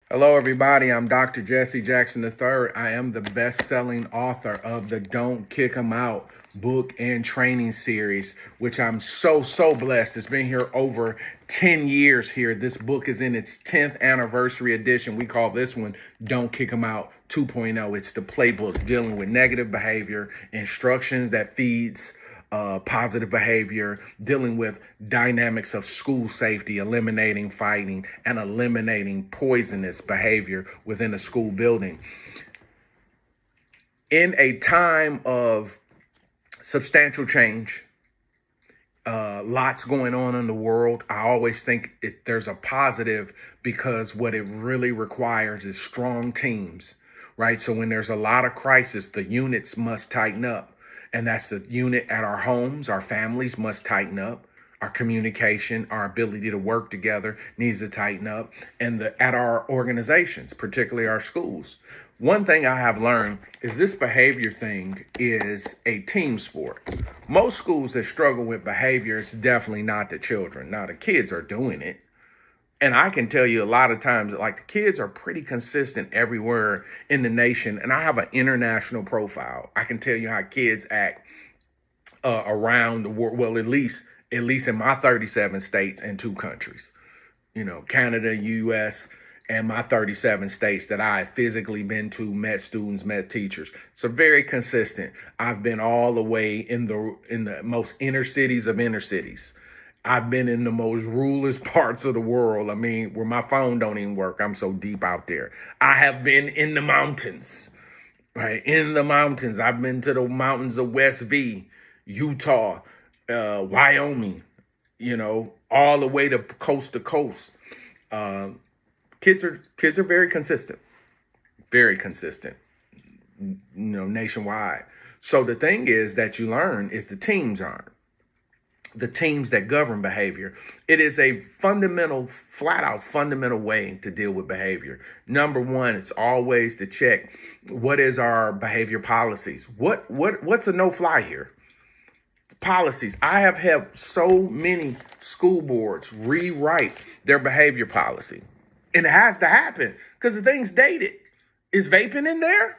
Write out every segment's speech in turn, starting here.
Hello, everybody. I'm Dr. Jesse Jackson III. I am the best-selling author of the Don't Kick 'Em Out book and training series, which I'm so blessed. It's been here over 10 years here. This book is in its 10th anniversary edition. We call this one Don't Kick 'Em Out 2.0. It's the playbook dealing with negative behavior, instructions that feeds positive behavior, dealing with dynamics of school safety, eliminating fighting, and eliminating poisonous behavior within a school building. In a time of substantial change, lots going on in the world, I always think there's a positive because what it really requires is strong teams, right? So when there's a lot of crisis, the units must tighten up. And that's the unit at our homes. Our families must tighten up. Our communication, our ability to work together needs to tighten up. And at our organizations, particularly our schools. One thing I have learned is this behavior thing is a team sport. Most schools that struggle with behavior, it's definitely not the children. Now, the kids are doing it. And I can tell you a lot of times, like the kids are pretty consistent everywhere in the nation. And I have an international profile. I can tell you how kids act around the world. Well, at least in my 37 states and 2 countries, Canada, US, and my 37 states that I have physically been to, met students, met teachers. So very consistent. I've been all the way in the most inner cities of inner cities. I've been in the most ruralest parts of the world. I mean, where my phone don't even work. I'm so deep out there. I have been in the mountains, right? In the mountains. I've been to the mountains of West V, Utah, Wyoming, all the way to coast. Kids are very consistent, nationwide. So the thing is that you learn is the teams aren't. The teams that govern behavior. It is a flat out fundamental way to deal with behavior. Number one, it's always to check what is our behavior policies. What's a no-fly here? Policies. I have helped so many school boards rewrite their behavior policy. And it has to happen because the thing's dated. Is vaping in there?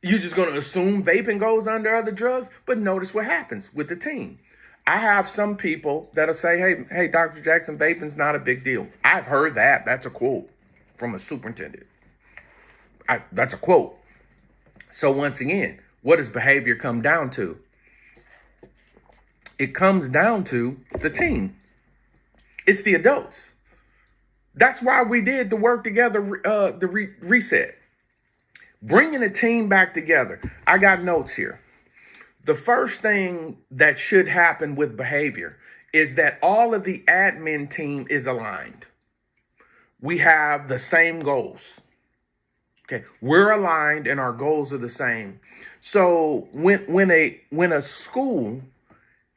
You're just going to assume vaping goes under other drugs? But notice what happens with the team. I have some people that'll say, hey, Dr. Jackson, vaping's not a big deal. I've heard that. That's a quote from a superintendent. That's a quote. So once again, what does behavior come down to? It comes down to the team. It's the adults. That's why we did the work together, reset. Bringing a team back together. I got notes here. The first thing that should happen with behavior is that all of the admin team is aligned. We have the same goals. Okay, we're aligned and our goals are the same. So when a school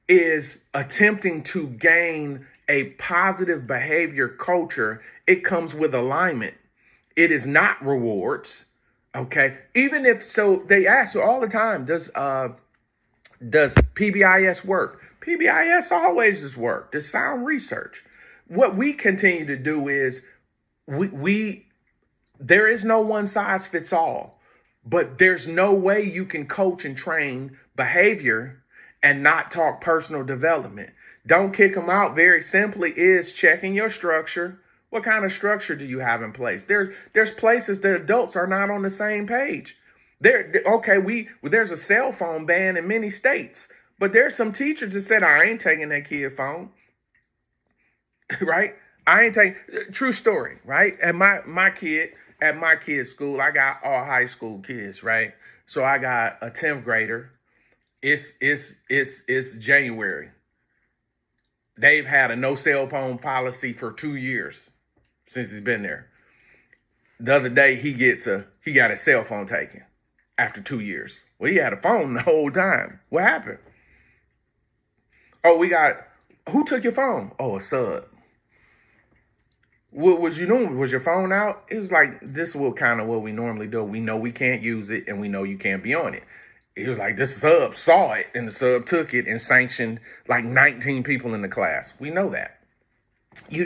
is attempting to gain a positive behavior culture, it comes with alignment. It is not rewards. Okay, even if so, they ask all the time, does PBIS work? PBIS always has worked. It's sound research. What we continue to do is there is no one size fits all, but there's no way you can coach and train behavior and not talk personal development. Don't kick them out. Very simply is checking your structure. What kind of structure do you have in place? There's places that adults are not on the same page. There's a cell phone ban in many states, but there's some teachers that said, I ain't taking that kid phone, right? I ain't taking, true story, right? And my kid's school, I got all high school kids, right? So I got a 10th grader. It's January. They've had a no cell phone policy for 2 years since he's been there. The other day he got his cell phone taken. After 2 years. Well, he had a phone the whole time. What happened? Oh, who took your phone? Oh, a sub. What was you doing? Was your phone out? It was like, this is what we normally do. We know we can't use it and we know you can't be on it. It was like, this sub saw it and the sub took it and sanctioned like 19 people in the class. We know that.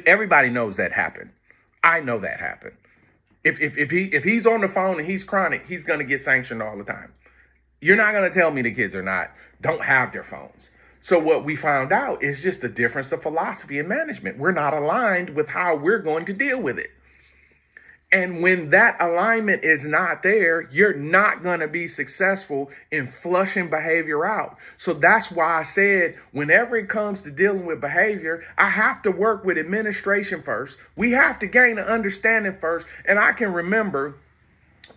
Everybody knows that happened. I know that happened. If he's on the phone and he's chronic, he's gonna get sanctioned all the time. You're not gonna tell me the kids don't have their phones. So what we found out is just a difference of philosophy and management. We're not aligned with how we're going to deal with it. And when that alignment is not there, you're not going to be successful in flushing behavior out. So that's why I said, whenever it comes to dealing with behavior, I have to work with administration first. We have to gain an understanding first. And I can remember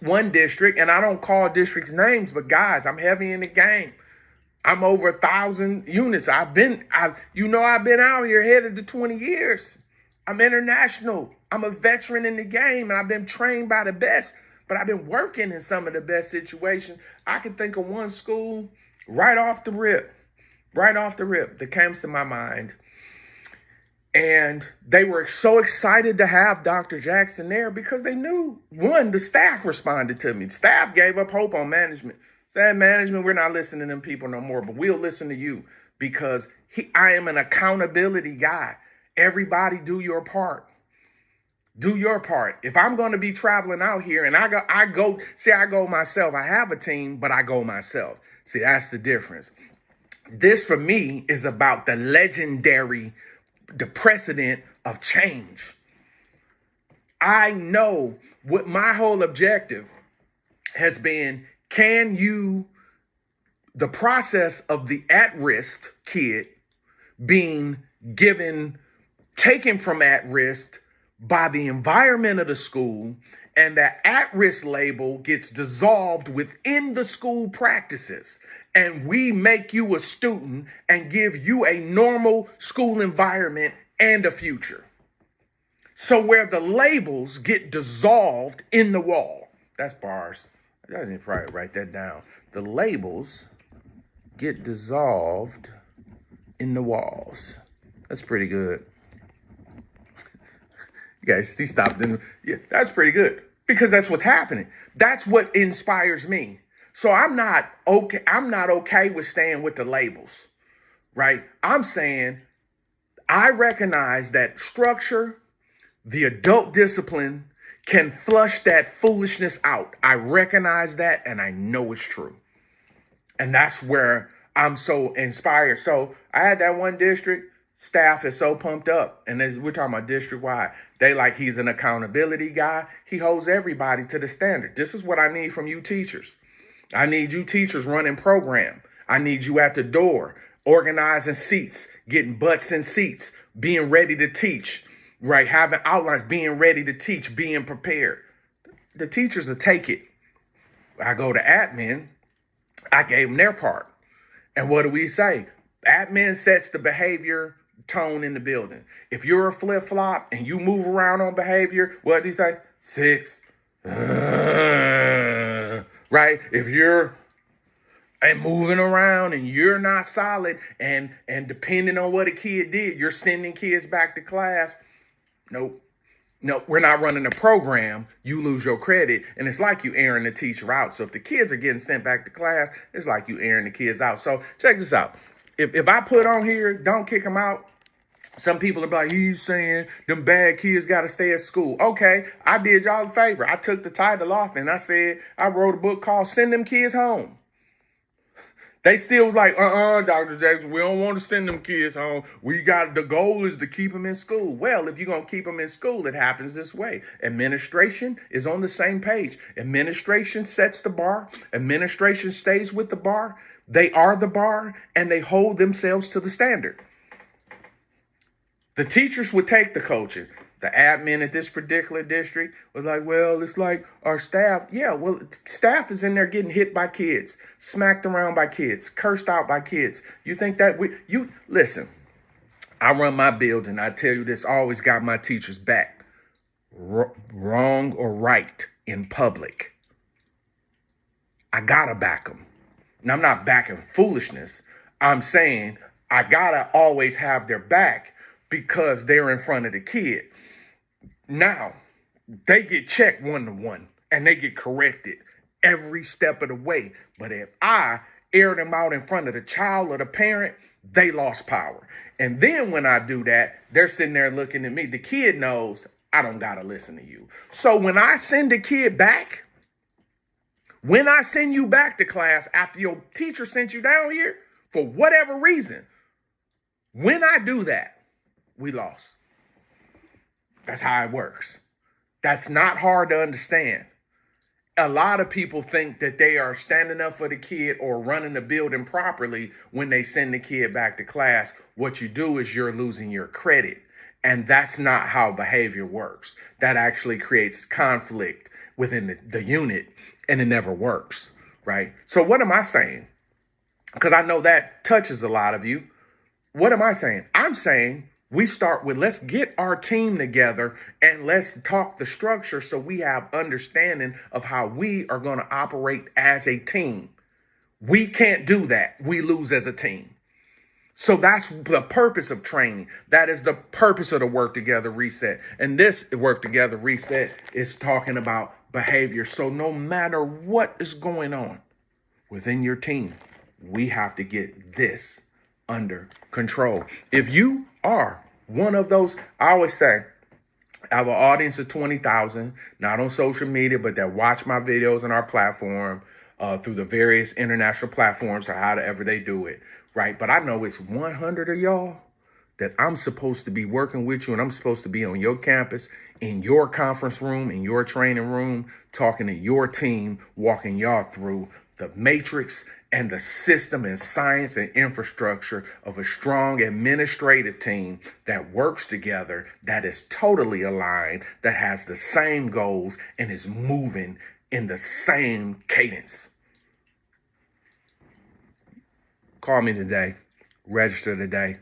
one district, and I don't call districts names, but guys, I'm heavy in the game. I'm over 1,000 units. I've been out here headed to 20 years. I'm international. I'm a veteran in the game, and I've been trained by the best, but I've been working in some of the best situations. I can think of one school right off the rip that comes to my mind. And they were so excited to have Dr. Jackson there because they knew, one, the staff responded to me. The staff gave up hope on management. Said, management, we're not listening to them people no more, but we'll listen to you because I am an accountability guy. Everybody do your part. Do your part. If I'm going to be traveling out here and I go myself. I have a team, but I go myself. See, that's the difference. This for me is about the precedent of change. I know what my whole objective has been. The process of the at-risk kid being taken from at-risk by the environment of the school, and that at-risk label gets dissolved within the school practices, and we make you a student and give you a normal school environment and a future. So where the labels get dissolved in the wall, that's bars. I didn't probably write that down. The labels get dissolved in the walls. That's pretty good. You guys, he stopped. Yeah, that's pretty good because that's what's happening. That's what inspires me. So I'm not okay with staying with the labels, right? I'm saying I recognize that structure, the adult discipline can flush that foolishness out. I recognize that and I know it's true. And that's where I'm so inspired. So I had that one district. Staff is so pumped up. And as we're talking about district-wide, they like he's an accountability guy. He holds everybody to the standard. This is what I need from you teachers. I need you teachers running program. I need you at the door, organizing seats, getting butts in seats, being ready to teach, right? Having outlines, being ready to teach, being prepared. The teachers will take it. I go to admin. I gave them their part. And what do we say? Admin sets the behavior tone in the building. If you're a flip-flop and you move around on behavior, what do you say? 6. Right? If you're moving around and you're not solid and depending on what a kid did, you're sending kids back to class. Nope. No, we're not running a program. You lose your credit. And it's like you airing the teacher out. So if the kids are getting sent back to class, it's like you airing the kids out. So check this out. If I put on here, don't kick them out, some people are like, he's saying them bad kids got to stay at school. Okay, I did y'all a favor. I took the title off and I wrote a book called Send Them Kids Home. They still was like, Dr. Jackson, we don't want to send them kids home. The goal is to keep them in school. Well, if you're going to keep them in school, it happens this way. Administration is on the same page. Administration sets the bar. Administration stays with the bar. They are the bar and they hold themselves to the standard. The teachers would take the coaching. The admin at this particular district was like, well, it's like our staff. Yeah, well, staff is in there getting hit by kids, smacked around by kids, cursed out by kids. You think that listen, I run my building. I tell you this, I always got my teachers back. Wrong or right in public. I gotta back them. And I'm not backing foolishness. I'm saying I gotta always have their back because they're in front of the kid. Now, they get checked 1-to-1 and they get corrected every step of the way. But if I air them out in front of the child or the parent, they lost power. And then when I do that, they're sitting there looking at me. The kid knows I don't got to listen to you. So when I send a kid back, when I send you back to class after your teacher sent you down here, for whatever reason, when I do that, we lost. That's how it works. That's not hard to understand. A lot of people think that they are standing up for the kid or running the building properly when they send the kid back to class. What you do is you're losing your credit. And that's not how behavior works. That actually creates conflict within the unit, and it never works, right? So what am I saying? Because I know that touches a lot of you. What am I saying? I'm saying we start with, let's get our team together and let's talk the structure so we have understanding of how we are going to operate as a team. We can't do that. We lose as a team. So that's the purpose of training. That is the purpose of the Work Together Reset. And this Work Together Reset is talking about behavior. So no matter what is going on within your team, we have to get this under control. If you are one of those, I always say, I have an audience of 20,000, not on social media, but that watch my videos on our platform through the various international platforms or however they do it, right? But I know it's 100 of y'all that I'm supposed to be working with you, and I'm supposed to be on your campus, in your conference room, in your training room, talking to your team, walking y'all through the matrix and the system and science and infrastructure of a strong administrative team that works together, that is totally aligned, that has the same goals and is moving in the same cadence. Call me today, register today.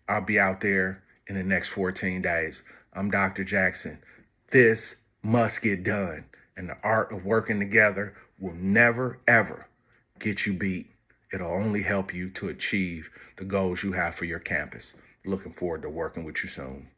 I'll be out there in the next 14 days. I'm Dr. Jackson. This must get done. And the art of working together will never, ever get you beat. It'll only help you to achieve the goals you have for your campus. Looking forward to working with you soon.